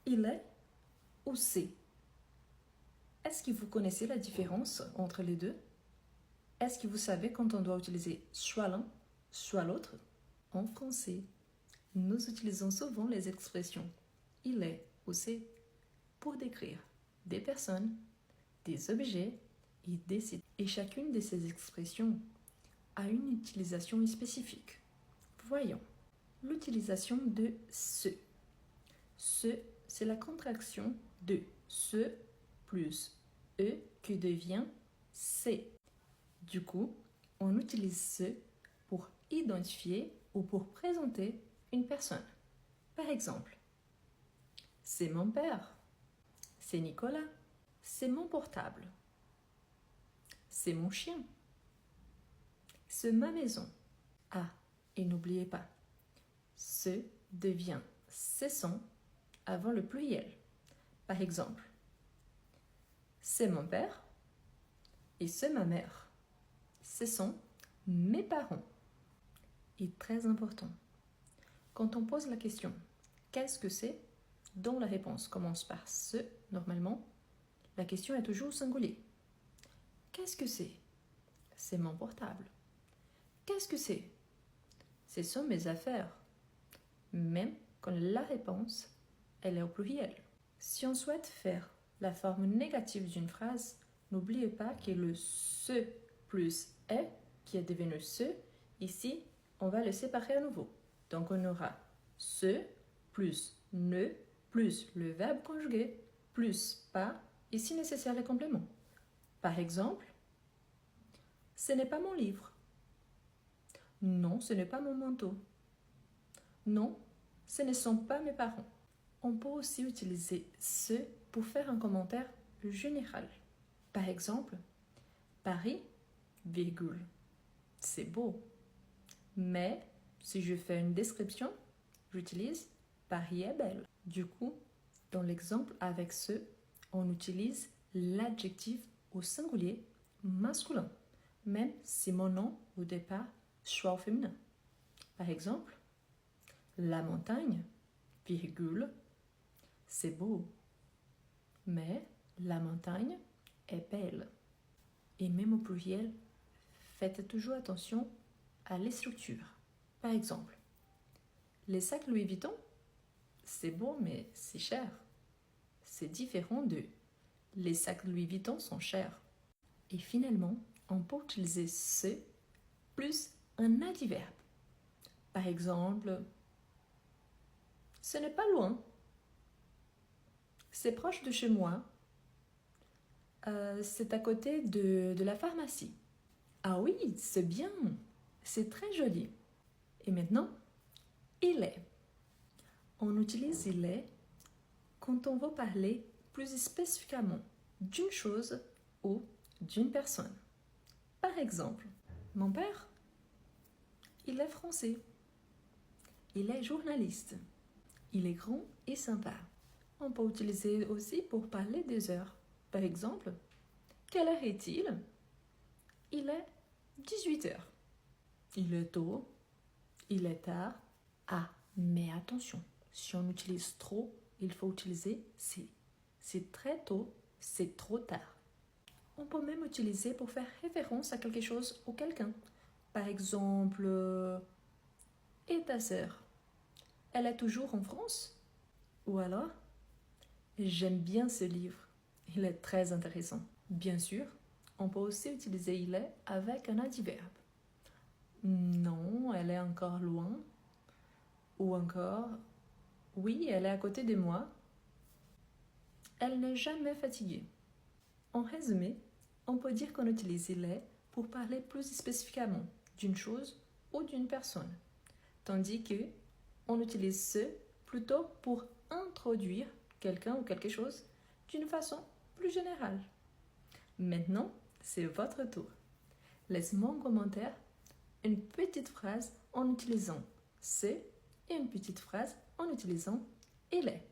Il est ou c'est? Est-ce que vous connaissez la différence entre les deux? Est-ce que vous savez quand on doit utiliser soit l'un, soit l'autre? En français, nous utilisons souvent les expressions il est ou c'est pour décrire des personnes, des objets et des sites. Et chacune de ces expressions a une utilisation spécifique. Voyons. L'utilisation de ce. Ce, c'est la contraction de ce plus e qui devient c'est. Du coup, on utilise ce pour identifier ou pour présenter une personne. Par exemple, c'est mon père, c'est Nicolas, c'est mon portable, c'est mon chien, c'est ma maison. Ah, et n'oubliez pas, ce devient cessant avant le pluriel. Par exemple, c'est mon père et c'est ma mère. Ce sont mes parents. Et très important, quand on pose la question « Qu'est-ce que c'est ?» dont la réponse commence par « ce », normalement, la question est toujours au singulier. Qu'est-ce que c'est? C'est mon portable. Qu'est-ce que c'est? Ce sont mes affaires. Même quand la réponse, elle est au pluriel. Si on souhaite faire la forme négative d'une phrase, n'oubliez pas que le « ce » plus « est » qui est devenu « ce », ici, on va le séparer à nouveau. Donc, on aura « ce » plus « ne » plus le verbe conjugué plus « pas » et si nécessaire les compléments. Par exemple, ce n'est pas mon livre. Non, ce n'est pas mon manteau. Non, ce ne sont pas mes parents. On peut aussi utiliser ce pour faire un commentaire général. Par exemple, Paris, virgule, c'est beau. Mais si je fais une description, j'utilise Paris est belle. Du coup, dans l'exemple avec ce, on utilise l'adjectif au singulier masculin, même si mon nom au départ soit au féminin. Par exemple, la montagne, virgule, c'est beau. Mais la montagne est belle. Et même au pluriel, faites toujours attention à les structures. Par exemple, les sacs Louis Vuitton, c'est beau mais c'est cher. C'est différent de les sacs Louis Vuitton sont chers. Et finalement, on peut utiliser ce plus un adverbe. Par exemple, ce n'est pas loin. C'est proche de chez moi. C'est à côté de la pharmacie. Ah oui, c'est bien. C'est très joli. Et maintenant, il est. On utilise il est quand on veut parler plus spécifiquement d'une chose ou d'une personne. Par exemple, mon père, il est français. Il est journaliste. Il est grand et sympa. On peut utiliser aussi pour parler des heures. Par exemple, quelle heure est-il? Il est 18 heures. Il est tôt. Il est tard. Ah, mais attention, si on utilise trop, il faut utiliser c'est. C'est très tôt, c'est trop tard. On peut même utiliser pour faire référence à quelque chose ou quelqu'un. Par exemple, et ta sœur? Elle est toujours en France? Ou alors, j'aime bien ce livre. Il est très intéressant. Bien sûr, on peut aussi utiliser il est avec un adverbe. Non, elle est encore loin. Ou encore, oui, elle est à côté de moi. Elle n'est jamais fatiguée. En résumé, on peut dire qu'on utilise il est pour parler plus spécifiquement d'une chose ou d'une personne, tandis que on utilise ce plutôt pour introduire quelqu'un ou quelque chose d'une façon plus générale. Maintenant, c'est votre tour. Laisse-moi en commentaire une petite phrase en utilisant ce et une petite phrase en utilisant il est.